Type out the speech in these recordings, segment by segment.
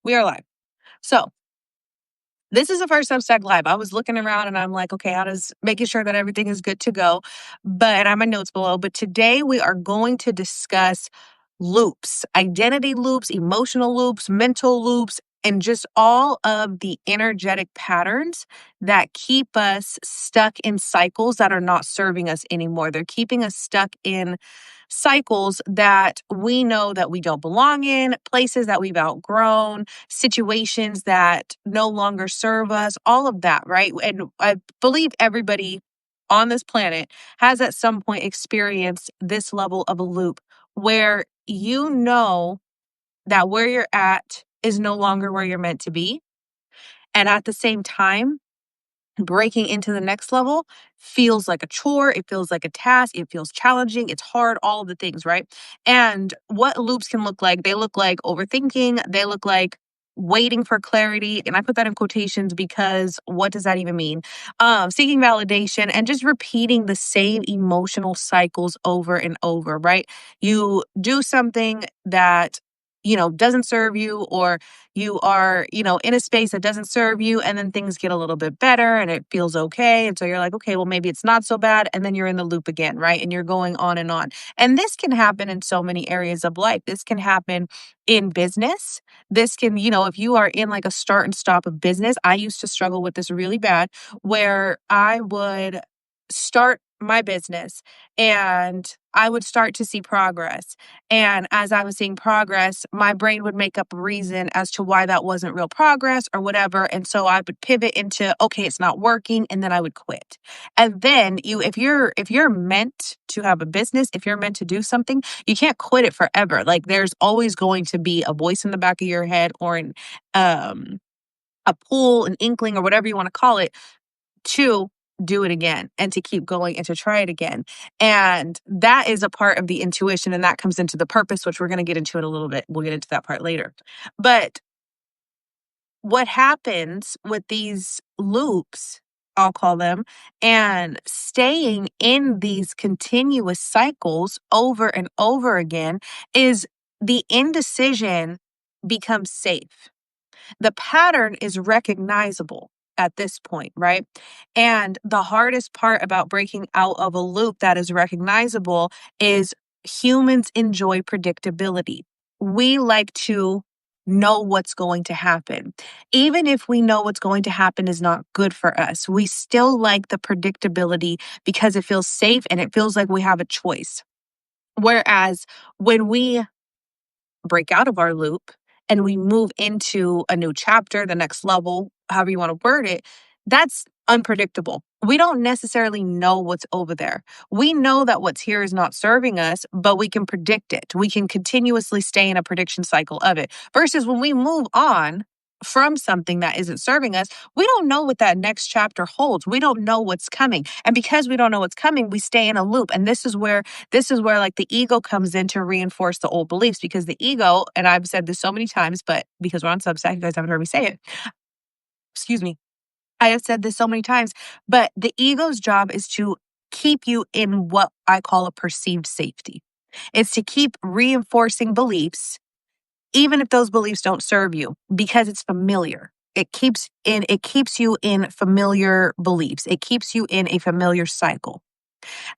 We are live. So this is the first Substack live. I was looking around and I'm like, okay, making sure that everything is good to go. But I have my notes below. But today we are going to discuss loops, identity loops, emotional loops, mental loops, and just all of the energetic patterns that keep us stuck in cycles that are not serving us anymore. They're keeping us stuck in cycles that we know that we don't belong in, places that we've outgrown, situations that no longer serve us, all of that, right? And I believe everybody on this planet has at some point experienced this level of a loop where you know that where you're at is no longer where you're meant to be. And at the same time, breaking into the next level feels like a chore. It feels like a task. It feels challenging. It's hard, all of the things, right? And what loops can look like, they look like overthinking. They look like waiting for clarity. And I put that in quotations because what does that even mean? Seeking validation and just repeating the same emotional cycles over and over, right? You do something that doesn't serve you, or you are, in a space that doesn't serve you, and then things get a little bit better and it feels okay. And so you're like, okay, well, maybe it's not so bad. And then you're in the loop again, right? And you're going on and on. And this can happen in so many areas of life. This can happen in business. This can, if you are in like a start and stop of business, I used to struggle with this really bad, where I would start my business and I would start to see progress. And as I was seeing progress, my brain would make up a reason as to why that wasn't real progress or whatever. And so I would pivot into, okay, it's not working. And then I would quit. And then if you're meant to have a business, if you're meant to do something, you can't quit it forever. Like there's always going to be a voice in the back of your head, or a pull, an inkling, or whatever you want to call it, to do it again and to keep going and to try it again. And that is a part of the intuition, and that comes into the purpose, which we're going to get into in a little bit. We'll get into that part later. But what happens with these loops, I'll call them, and staying in these continuous cycles over and over again, is the indecision becomes safe. The pattern is recognizable at this point, right? And the hardest part about breaking out of a loop that is recognizable is humans enjoy predictability. We like to know what's going to happen. Even if we know what's going to happen is not good for us, we still like the predictability because it feels safe and it feels like we have a choice. Whereas when we break out of our loop and we move into a new chapter, the next level, however you want to word it, that's unpredictable. We don't necessarily know what's over there. We know that what's here is not serving us, but we can predict it. We can continuously stay in a prediction cycle of it. Versus when we move on from something that isn't serving us, we don't know what that next chapter holds. We don't know what's coming. And because we don't know what's coming, we stay in a loop. And this is where like the ego comes in to reinforce the old beliefs, because the ego, and I've said this so many times, but because we're on Substack, you guys haven't heard me say it. Excuse me. I have said this so many times, but the ego's job is to keep you in what I call a perceived safety. It's to keep reinforcing beliefs, even if those beliefs don't serve you, because it's familiar. It keeps you in familiar beliefs. It keeps you in a familiar cycle.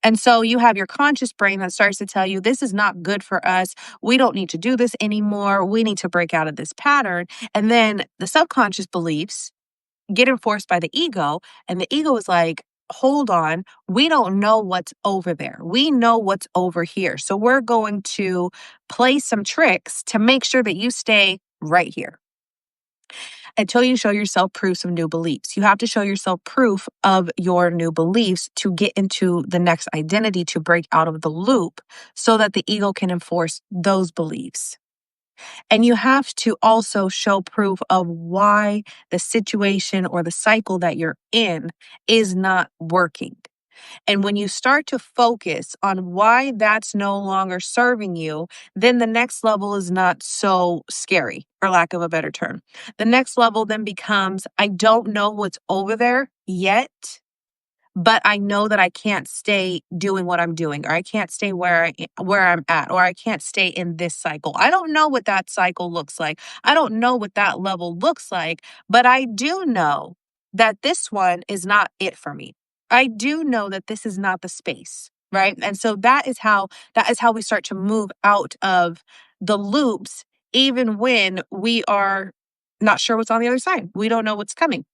And so you have your conscious brain that starts to tell you, this is not good for us. We don't need to do this anymore. We need to break out of this pattern. And then the subconscious beliefs get enforced by the ego. And the ego is like, hold on, we don't know what's over there. We know what's over here. So we're going to play some tricks to make sure that you stay right here until you show yourself proofs of new beliefs. You have to show yourself proof of your new beliefs to get into the next identity, to break out of the loop so that the ego can enforce those beliefs. And you have to also show proof of why the situation or the cycle that you're in is not working. And when you start to focus on why that's no longer serving you, then the next level is not so scary, for lack of a better term. The next level then becomes, I don't know what's over there yet, but I know that I can't stay doing what I'm doing, or I can't stay where I'm at, or I can't stay in this cycle. I don't know what that cycle looks like. I don't know what that level looks like, but I do know that this one is not it for me. I do know that this is not the space, right? And so that is how we start to move out of the loops even when we are not sure what's on the other side. We don't know what's coming.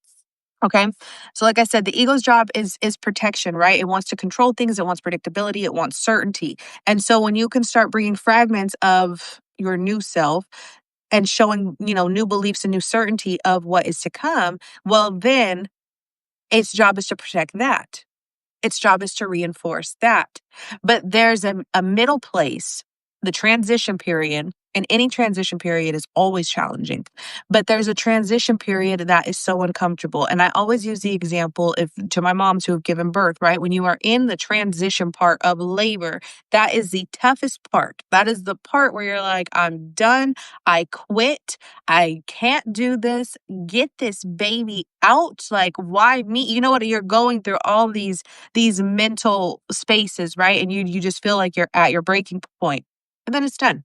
Okay. So like I said, the ego's job is protection, right? It wants to control things, it wants predictability, it wants certainty. And so when you can start bringing fragments of your new self and showing, new beliefs and new certainty of what is to come, well then its job is to protect that. Its job is to reinforce that. But there's a middle place, the transition period, and any transition period is always challenging. But there's a transition period that is so uncomfortable. And I always use the example if to my moms who have given birth, right? When you are in the transition part of labor, that is the toughest part. That is the part where you're like, I'm done. I quit. I can't do this. Get this baby out. Like, why me? You know what? You're going through all these mental spaces, right? And you just feel like you're at your breaking point. And then it's done.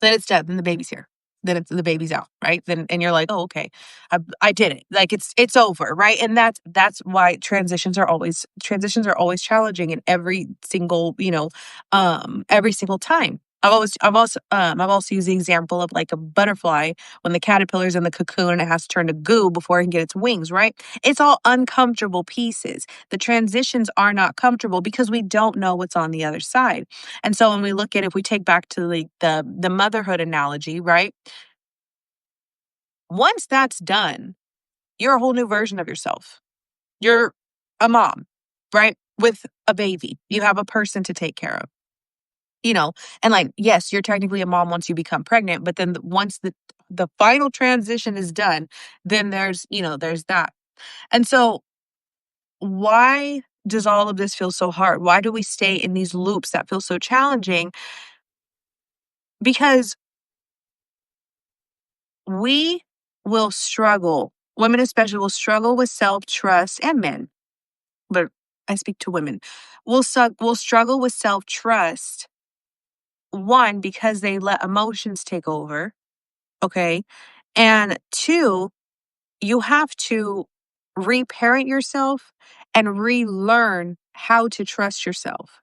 Then it's done. Then the baby's here. Then the baby's out, right? Then and you're like, oh, okay, I did it. Like it's over, right? And that's why transitions are always challenging in every single every single time. I've also used the example of like a butterfly when the caterpillar's in the cocoon and it has to turn to goo before it can get its wings, right? It's all uncomfortable pieces. The transitions are not comfortable because we don't know what's on the other side. And so when we look at if we take back to the motherhood analogy, right? Once that's done, you're a whole new version of yourself. You're a mom, right? With a baby. You have a person to take care of. You know, and like yes, you're technically a mom once you become pregnant, but then once the final transition is done, then there's that. And so why does all of this feel so hard? Why do we stay in these loops that feel so challenging? Because we will struggle. Women especially will struggle with self-trust, and men, but I speak to women. Will struggle with self-trust, one, because they let emotions take over, okay? And two, you have to reparent yourself and relearn how to trust yourself.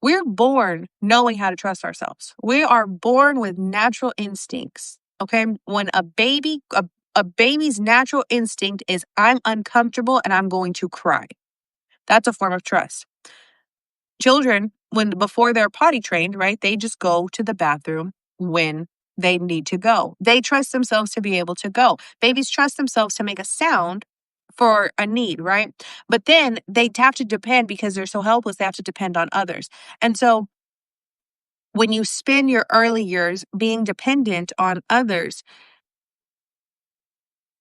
We're born knowing how to trust ourselves. We are born with natural instincts. Okay. When a baby's natural instinct is I'm uncomfortable and I'm going to cry. That's a form of trust. Children, when before they're potty trained, right, they just go to the bathroom when they need to go. They trust themselves to be able to go. Babies trust themselves to make a sound for a need, right? But then they have to depend because they're so helpless, they have to depend on others. And so when you spend your early years being dependent on others,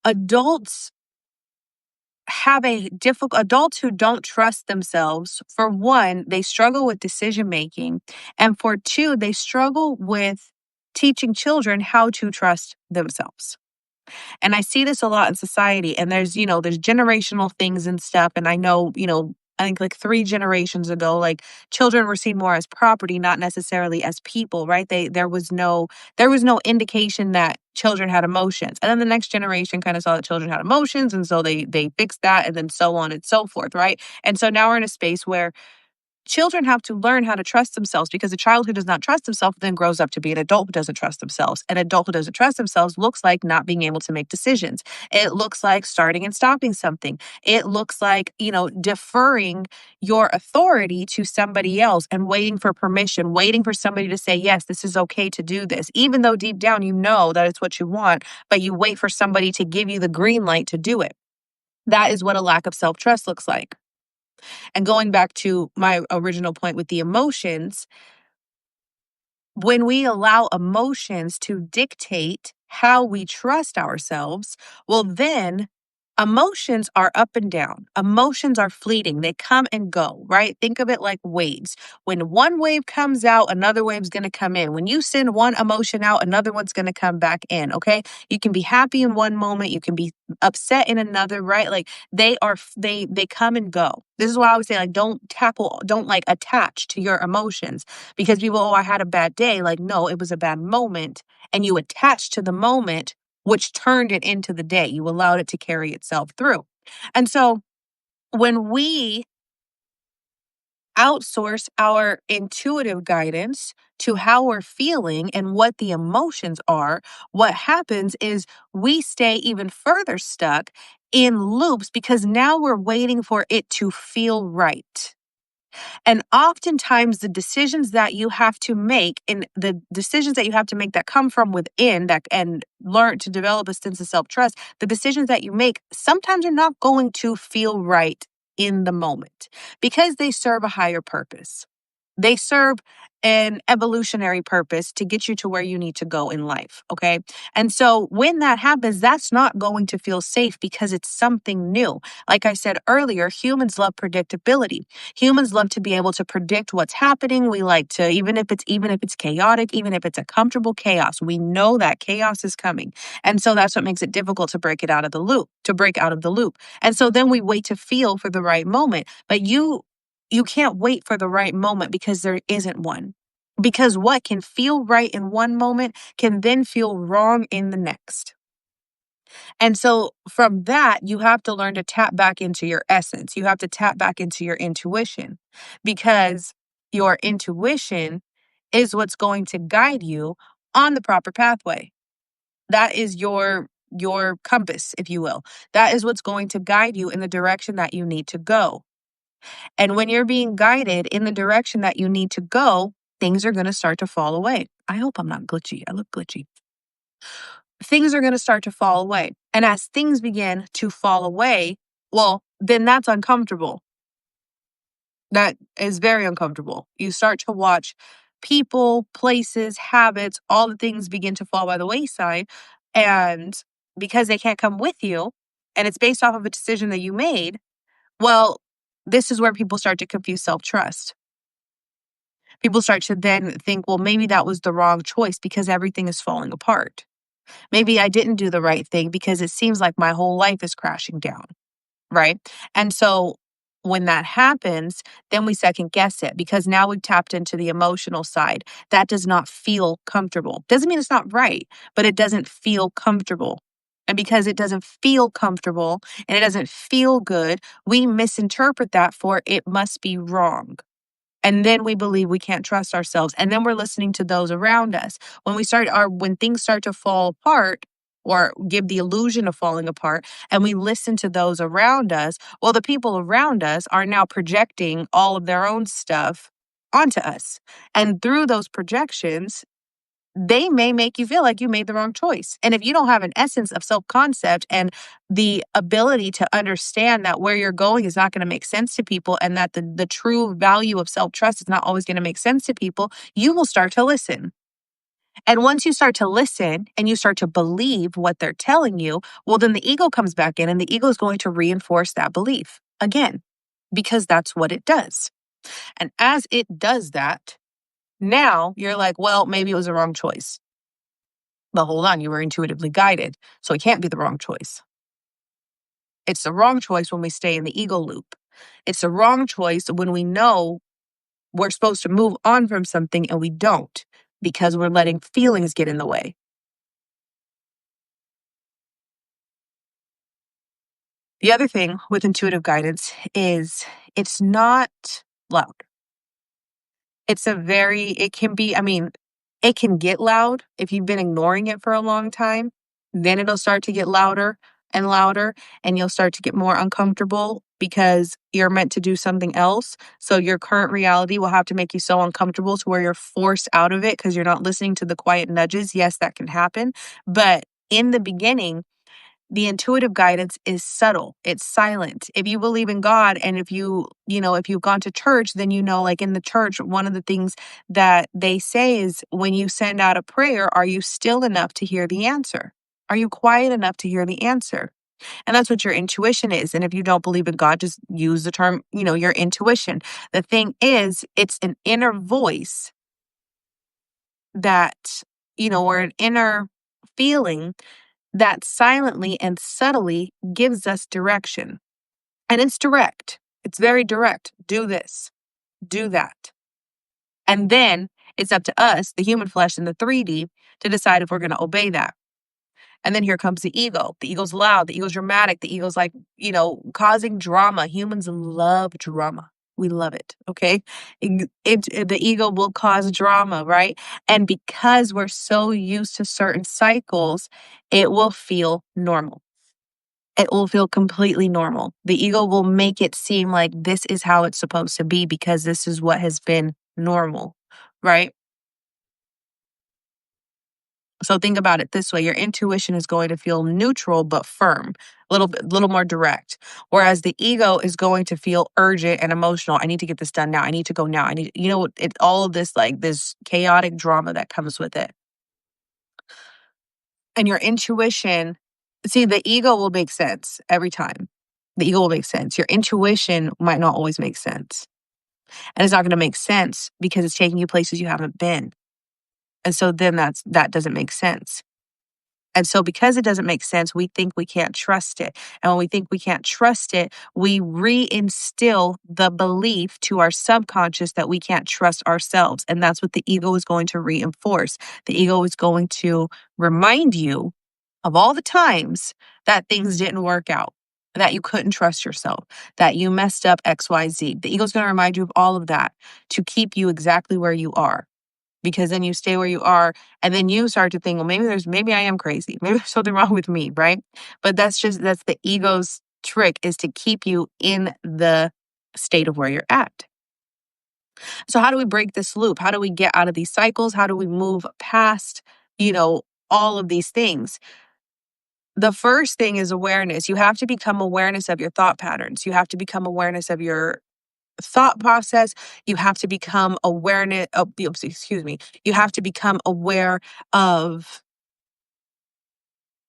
adults adults who don't trust themselves, for one, they struggle with decision making, and for two, they struggle with teaching children how to trust themselves. And I see this a lot in society. And there's generational things and stuff. And I know, I think like 3 generations ago, like children were seen more as property, not necessarily as people, right? There was no indication that children had emotions. And then the next generation kind of saw that children had emotions. And so they fixed that and then so on and so forth, right? And so now we're in a space where children have to learn how to trust themselves because a child who does not trust himself then grows up to be an adult who doesn't trust themselves. An adult who doesn't trust themselves looks like not being able to make decisions. It looks like starting and stopping something. It looks like, deferring your authority to somebody else and waiting for permission, waiting for somebody to say, yes, this is okay to do this, even though deep down you know that it's what you want, but you wait for somebody to give you the green light to do it. That is what a lack of self trust looks like. And going back to my original point with the emotions, when we allow emotions to dictate how we trust ourselves, well, then Emotions are up and down. Emotions are fleeting. They come and go, right? Think of it like waves. When one wave comes out, another wave's going to come in. When you send one emotion out, another one's going to come back in, okay? You can be happy in one moment, you can be upset in another, right? Like they come and go. This is why I would say, like, don't like attach to your emotions, because people, oh, I had a bad day. Like, no, it was a bad moment, and you attach to the moment, which turned it into the day. You allowed it to carry itself through. And so when we outsource our intuitive guidance to how we're feeling and what the emotions are, what happens is we stay even further stuck in loops, because now we're waiting for it to feel right. And oftentimes the decisions that you have to make, and the decisions that you have to make that come from within, that and learn to develop a sense of self-trust, the decisions that you make sometimes are not going to feel right in the moment, because they serve a higher purpose. They serve an evolutionary purpose to get you to where you need to go in life. Okay. And so when that happens, that's not going to feel safe, because it's something new. Like I said earlier, humans love predictability. Humans love to be able to predict what's happening. We like to, even if it's chaotic, even if it's a comfortable chaos, we know that chaos is coming. And so that's what makes it difficult to break out of the loop. And so then we wait to feel for the right moment. But you can't wait for the right moment, because there isn't one. Because what can feel right in one moment can then feel wrong in the next. And so from that, you have to learn to tap back into your essence. You have to tap back into your intuition, because your intuition is what's going to guide you on the proper pathway. That is your compass, if you will. That is what's going to guide you in the direction that you need to go. And when you're being guided in the direction that you need to go, things are going to start to fall away. I hope I'm not glitchy. I look glitchy. Things are going to start to fall away. And as things begin to fall away, well, then that's uncomfortable. That is very uncomfortable. You start to watch people, places, habits, all the things begin to fall by the wayside. And because they can't come with you, and it's based off of a decision that you made, well, this is where people start to confuse self-trust. People start to then think, well, maybe that was the wrong choice because everything is falling apart. Maybe I didn't do the right thing because it seems like my whole life is crashing down, right? And so when that happens, then we second guess it, because now we've tapped into the emotional side. That does not feel comfortable. Doesn't mean it's not right, but it doesn't feel comfortable. And because it doesn't feel comfortable and it doesn't feel good, we misinterpret that for it must be wrong. And then we believe we can't trust ourselves. And then we're listening to those around us. When things start to fall apart or give the illusion of falling apart, and we listen to those around us, well, the people around us are now projecting all of their own stuff onto us. And through those projections, they may make you feel like you made the wrong choice. And if you don't have an essence of self-concept and the ability to understand that where you're going is not going to make sense to people, and that the true value of self-trust is not always going to make sense to people, you will start to listen. And once you start to listen and you start to believe what they're telling you, well, then the ego comes back in, and the ego is going to reinforce that belief again, because that's what it does. And as it does that, now you're like, well, maybe it was the wrong choice. But hold on, you were intuitively guided, so it can't be the wrong choice. It's the wrong choice when we stay in the ego loop. It's the wrong choice when we know we're supposed to move on from something and we don't, because we're letting feelings get in the way. The other thing with intuitive guidance is it's not loud. It can get loud if you've been ignoring it for a long time. Then it'll start to get louder and louder, and you'll start to get more uncomfortable because you're meant to do something else. So your current reality will have to make you so uncomfortable to where you're forced out of it because you're not listening to the quiet nudges. Yes, that can happen. But in the beginning, the intuitive guidance is subtle. It's silent. If you believe in God, and if you've gone to church, then like in the church, one of the things that they say is, when you send out a prayer, are you still enough to hear the answer? Are you quiet enough to hear the answer? And that's what your intuition is. And if you don't believe in God, just use the term, your intuition. The thing is, it's an inner voice that, or an inner feeling that silently and subtly gives us direction. And it's direct. It's very direct. Do this, do that. And then it's up to us, the human flesh in the 3D, to decide if we're going to obey that. And then here comes the ego. The ego's loud. The ego's dramatic. The ego's like, causing drama. Humans love drama. We love it. Okay. The ego will cause drama, right? And because we're so used to certain cycles, it will feel normal. It will feel completely normal. The ego will make it seem like this is how it's supposed to be because this is what has been normal, right? So think about it this way. Your intuition is going to feel neutral but firm, little more direct. Whereas the ego is going to feel urgent and emotional. I need to get this done now. I need to go now. All of this, like this chaotic drama that comes with it. And your intuition, see, the ego will make sense every time. The ego will make sense. Your intuition might not always make sense. And it's not going to make sense because it's taking you places you haven't been. And so then that doesn't make sense. And so because it doesn't make sense, we think we can't trust it. And when we think we can't trust it, we reinstill the belief to our subconscious that we can't trust ourselves. And that's what the ego is going to reinforce. The ego is going to remind you of all the times that things didn't work out, that you couldn't trust yourself, that you messed up XYZ. The ego is going to remind you of all of that to keep you exactly where you are. Because then you stay where you are and then you start to think, well, maybe I am crazy. Maybe there's something wrong with me, right? But that's the ego's trick, is to keep you in the state of where you're at. So how do we break this loop? How do we get out of these cycles? How do we move past, all of these things? The first thing is awareness. You have to become awareness of your thought patterns. You have to become awareness of your thought process. You have to become awareness of, you have to become aware of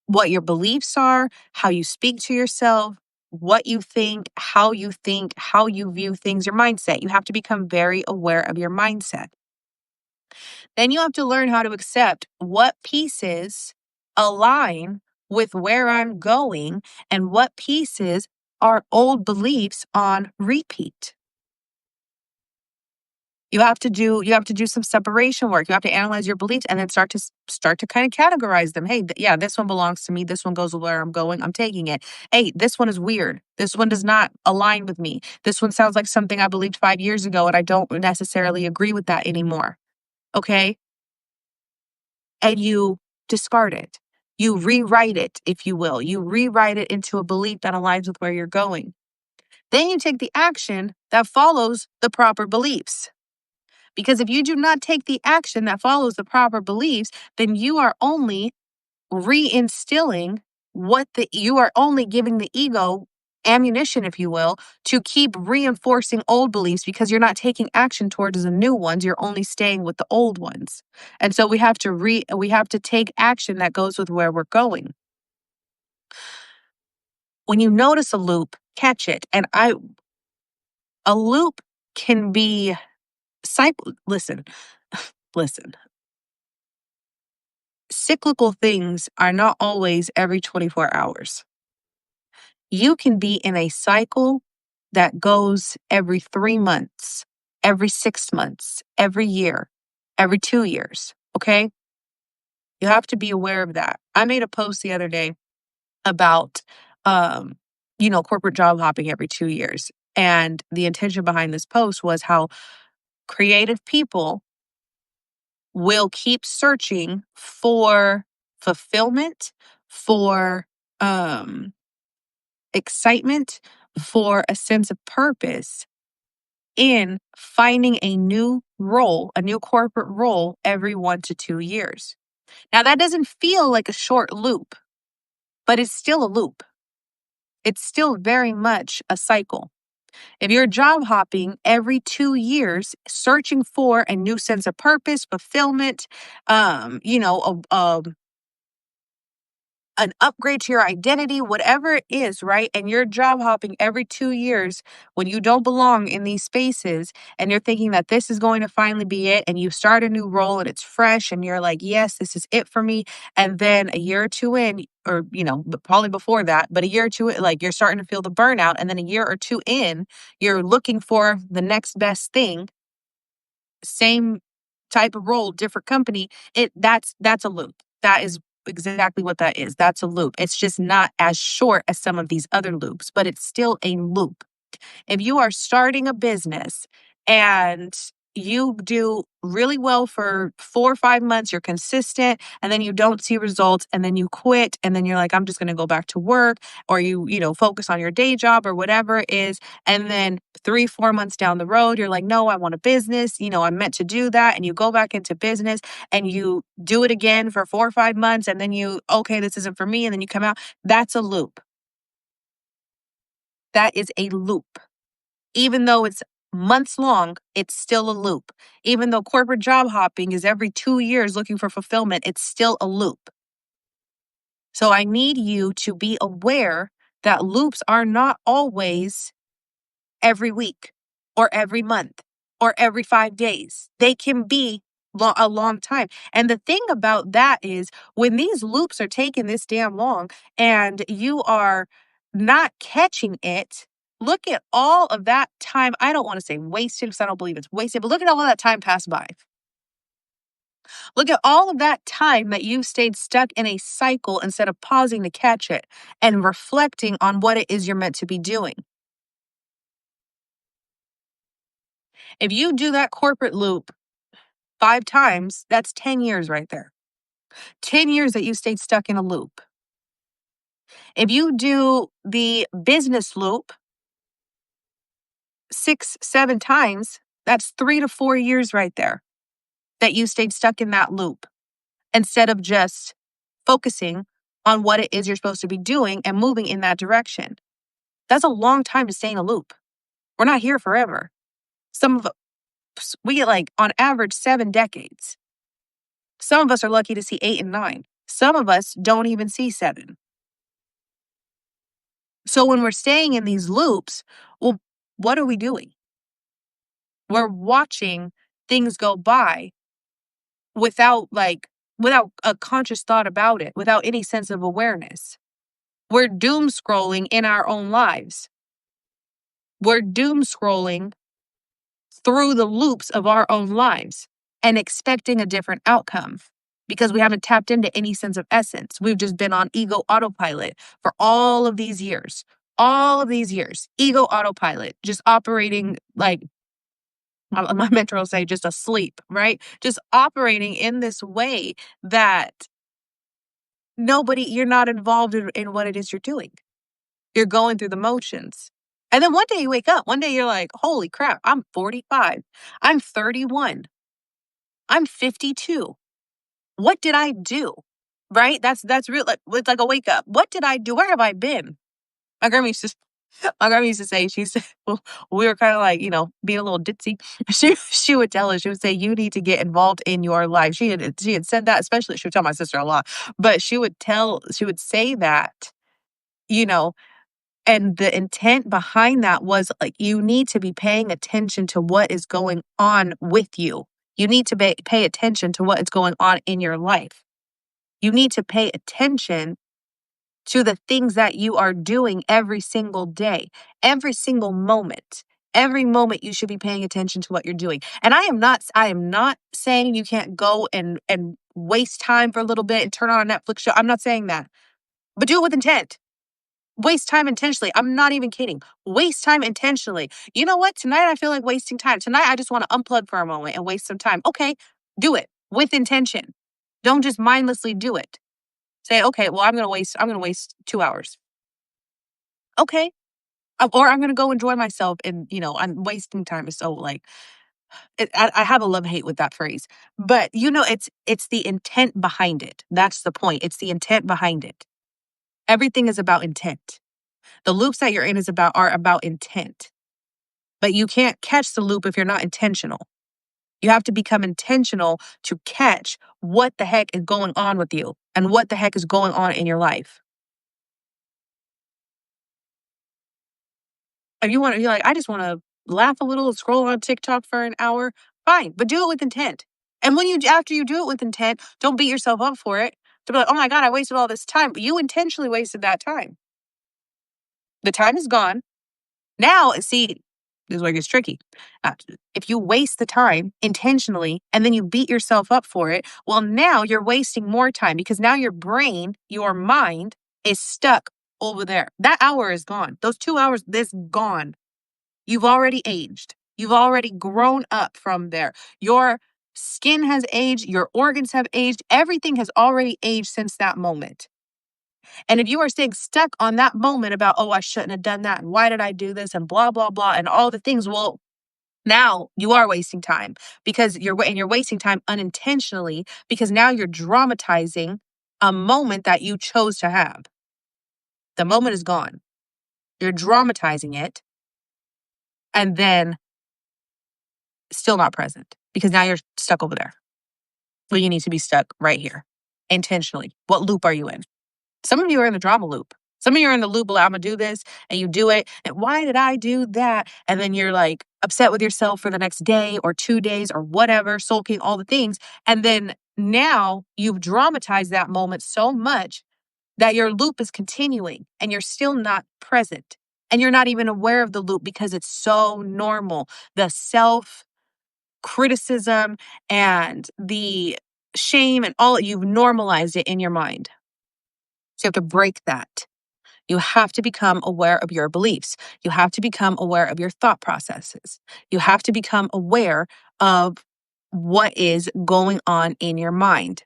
what your beliefs are, how you speak to yourself, what you think, how you view things, your mindset. You have to become very aware of your mindset. Then you have to learn how to accept what pieces align with where I'm going and what pieces are old beliefs on repeat. You have to do some separation work. You have to analyze your beliefs and then start to kind of categorize them. Hey, yeah, this one belongs to me. This one goes where I'm going. I'm taking it. Hey, this one is weird. This one does not align with me. This one sounds like something I believed 5 years ago and I don't necessarily agree with that anymore. Okay? And you discard it. You rewrite it, if you will. You rewrite it into a belief that aligns with where you're going. Then you take the action that follows the proper beliefs. Because if you do not take the action that follows the proper beliefs, then you are only reinstilling you are only giving the ego ammunition, if you will, to keep reinforcing old beliefs because you're not taking action towards the new ones. You're only staying with the old ones. And so we have to take action that goes with where we're going. When you notice a loop, catch it. And a loop can be listen. Cyclical things are not always every 24 hours. You can be in a cycle that goes every 3 months, every 6 months, every year, every 2 years. Okay. You have to be aware of that. I made a post the other day about, corporate job hopping every 2 years. And the intention behind this post was how creative people will keep searching for fulfillment, for excitement, for a sense of purpose in finding a new role, a new corporate role every 1 to 2 years. Now, that doesn't feel like a short loop, but it's still a loop. It's still very much a cycle. If you're job hopping every 2 years, searching for a new sense of purpose, fulfillment, an upgrade to your identity, whatever it is, right? And you're job hopping every 2 years when you don't belong in these spaces and you're thinking that this is going to finally be it. And you start a new role and it's fresh and you're like, yes, this is it for me. And then a year or two in, or, but probably before that, but a year or two, like you're starting to feel the burnout. And then a year or two in, you're looking for the next best thing, same type of role, different company. That's a loop. That is exactly what that is. That's a loop. It's just not as short as some of these other loops, but it's still a loop. If you are starting a business and you do really well for 4 or 5 months, you're consistent, and then you don't see results, and then you quit, and then you're like, I'm just going to go back to work, or you focus on your day job or whatever it is. And then 3, 4 months down the road, you're like, no, I want a business. I'm meant to do that. And you go back into business and you do it again for 4 or 5 months, and then okay, this isn't for me. And then you come out. That's a loop. That is a loop. Even though it's months long, it's still a loop. Even though corporate job hopping is every 2 years looking for fulfillment, it's still a loop. So I need you to be aware that loops are not always every week or every month or every 5 days. They can be a long time. And the thing about that is when these loops are taking this damn long and you are not catching it, look at all of that time. I don't want to say wasted because I don't believe it's wasted, but look at all of that time passed by. Look at all of that time that you've stayed stuck in a cycle instead of pausing to catch it and reflecting on what it is you're meant to be doing. If you do that corporate loop 5 times, that's 10 years right there. 10 years that you stayed stuck in a loop. If you do the business loop 6, 7 times, that's 3 to 4 years right there that you stayed stuck in that loop instead of just focusing on what it is you're supposed to be doing and moving in that direction. That's a long time to stay in a loop. We're not here forever. Some of us, we get like on average 7 decades. Some of us are lucky to see 8 and 9. Some of us don't even see 7. So when we're staying in these loops, well, what are we doing? We're watching things go by without a conscious thought about it, without any sense of awareness. We're doom scrolling in our own lives. We're doom scrolling through the loops of our own lives and expecting a different outcome because we haven't tapped into any sense of essence. We've just been on ego autopilot for all of these years. All of these years, ego autopilot, just operating like my mentor will say, just asleep, right? Just operating in this way that you're not involved in what it is you're doing. You're going through the motions. And then one day you wake up. One day you're like, holy crap, I'm 45. I'm 31. I'm 52. What did I do? Right? That's real. It's like a wake up. What did I do? Where have I been? My grandma used to My grandma used to say, she said, well, we were kind of like, being a little ditzy. She would tell us, she would say, you need to get involved in your life. She had said that, especially she would tell my sister a lot, but she would say that, you know, and the intent behind that was like, you need to be paying attention to what is going on with you. You need to pay attention to what is going on in your life. You need to pay attention to the things that you are doing every single day, every single moment. Every moment you should be paying attention to what you're doing. And I am not saying you can't go and waste time for a little bit and turn on a Netflix show. I'm not saying that. But do it with intent. Waste time intentionally. I'm not even kidding. Waste time intentionally. You know what? Tonight I feel like wasting time. Tonight I just want to unplug for a moment and waste some time. Okay, do it with intention. Don't just mindlessly do it. Say, okay, well, I'm going to waste 2 hours. Okay. Or I'm going to go enjoy myself and, I'm wasting time. Is so like, I have a love-hate with that phrase, but it's the intent behind it. That's the point. It's the intent behind it. Everything is about intent. The loops that you're in are about intent, but you can't catch the loop if you're not intentional. You have to become intentional to catch what the heck is going on with you and what the heck is going on in your life. If you want to, you're like, I just want to laugh a little, scroll on TikTok for an hour, fine, but do it with intent. And after you do it with intent, don't beat yourself up for it. To be like, oh my God, I wasted all this time. But you intentionally wasted that time. The time is gone. Now, see, this is where it gets tricky. Uh, if you waste the time intentionally and then you beat yourself up for it, well, now you're wasting more time because now your brain, your mind is stuck over there. That hour is gone. Those 2 hours, this gone. You've already aged. You've already grown up from there. Your skin has aged. Your organs have aged. Everything has already aged since that moment. And if you are staying stuck on that moment about, oh, I shouldn't have done that, and why did I do this, and blah, blah, blah, and all the things, well, now you are wasting time because you're wasting time unintentionally because now you're dramatizing a moment that you chose to have. The moment is gone. You're dramatizing it and then still not present because now you're stuck over there. Well, you need to be stuck right here intentionally. What loop are you in? Some of you are in the drama loop. Some of you are in the loop, well, I'm going to do this, and you do it. And why did I do that? And then you're like upset with yourself for the next day or 2 days or whatever, sulking, all the things. And then now you've dramatized that moment so much that your loop is continuing and you're still not present. And you're not even aware of the loop because it's so normal. The self criticism and the shame and all, you've normalized it in your mind. So you have to break that. You have to become aware of your beliefs. You have to become aware of your thought processes. You have to become aware of what is going on in your mind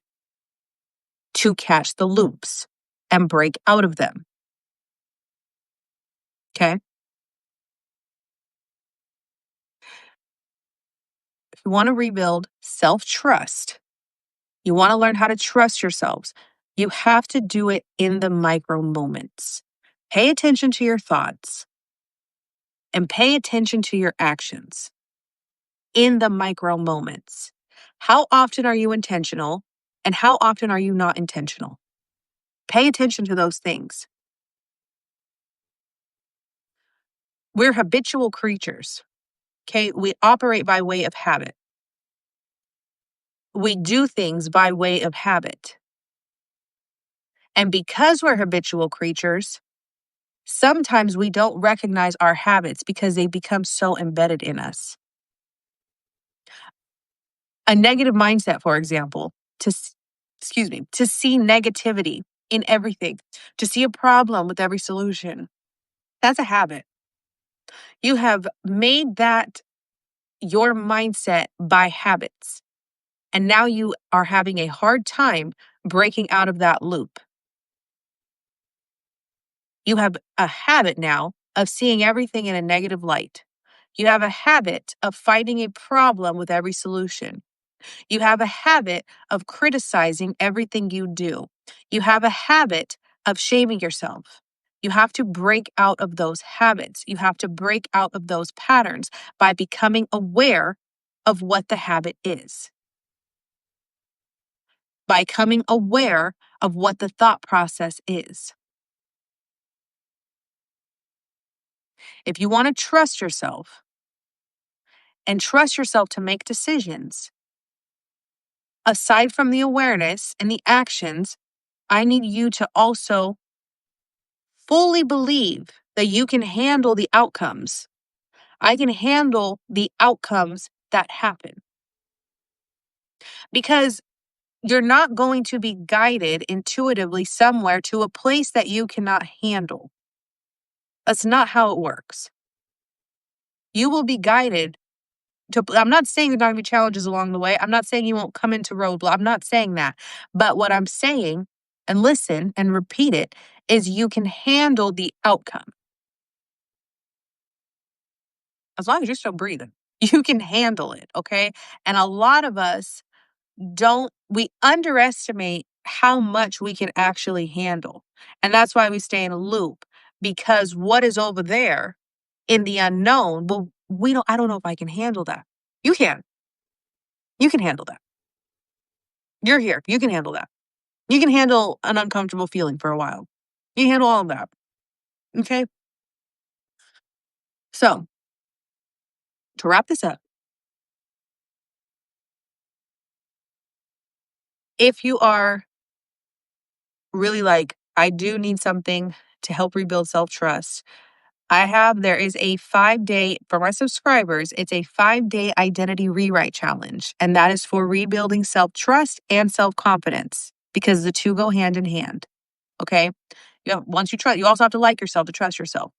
to catch the loops and break out of them. Okay? If you want to rebuild self-trust, you want to learn how to trust yourselves, you have to do it in the micro moments. Pay attention to your thoughts and pay attention to your actions in the micro moments. How often are you intentional and how often are you not intentional? Pay attention to those things. We're habitual creatures. Okay, we operate by way of habit. We do things by way of habit. And because we're habitual creatures, sometimes we don't recognize our habits because they become so embedded in us. A negative mindset, for example, to see negativity in everything, to see a problem with every solution. That's a habit. You have made that your mindset by habits. And now you are having a hard time breaking out of that loop. You have a habit now of seeing everything in a negative light. You have a habit of fighting a problem with every solution. You have a habit of criticizing everything you do. You have a habit of shaming yourself. You have to break out of those habits. You have to break out of those patterns by becoming aware of what the habit is, by becoming aware of what the thought process is. If you want to trust yourself and trust yourself to make decisions, aside from the awareness and the actions, I need you to also fully believe that you can handle the outcomes. I can handle the outcomes that happen. Because you're not going to be guided intuitively somewhere to a place that you cannot handle. That's not how it works. You will be guided to, I'm not saying there's not going to be challenges along the way. I'm not saying you won't come into roadblock. I'm not saying that. But what I'm saying, and listen and repeat it, is you can handle the outcome. As long as you're still breathing, you can handle it, okay? And a lot of us we underestimate how much we can actually handle. And that's why we stay in a loop, because what is over there in the unknown, well, I don't know if I can handle that. You can. You can handle that. You're here. You can handle that. You can handle an uncomfortable feeling for a while. You can handle all of that. Okay? So, to wrap this up, if you are really like, I do need something to help rebuild self trust, there is a 5-day, for my subscribers, it's a 5-day identity rewrite challenge. And that is for rebuilding self trust and self confidence because the two go hand in hand. Okay. Once you trust, you also have to like yourself to trust yourself.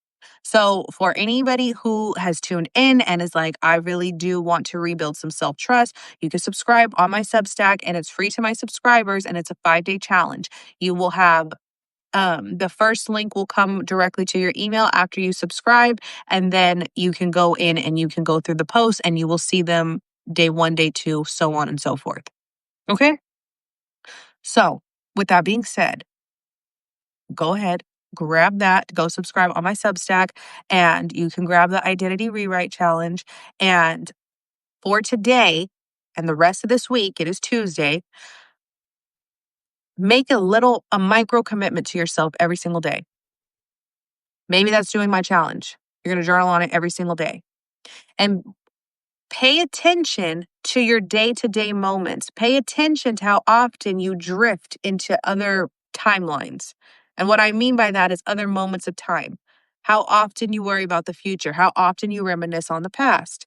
So, for anybody who has tuned in and is like, I really do want to rebuild some self trust, you can subscribe on my Substack and it's free to my subscribers and it's a 5-day challenge. You will have the first link will come directly to your email after you subscribe, and then you can go in and you can go through the posts and you will see them day 1, day 2, so on and so forth. Okay? So, with that being said, go ahead, grab that, go subscribe on my Substack, and you can grab the Identity Rewrite Challenge. And for today and the rest of this week, it is Tuesday, make a micro commitment to yourself every single day. Maybe that's doing my challenge. You're going to journal on it every single day. And pay attention to your day-to-day moments. Pay attention to how often you drift into other timelines. And what I mean by that is other moments of time. How often you worry about the future, how often you reminisce on the past.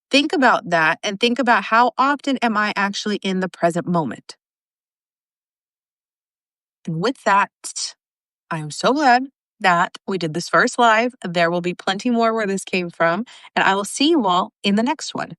Think about that and think about how often am I actually in the present moment. And with that, I am so glad that we did this first live. There will be plenty more where this came from, and I will see you all in the next one.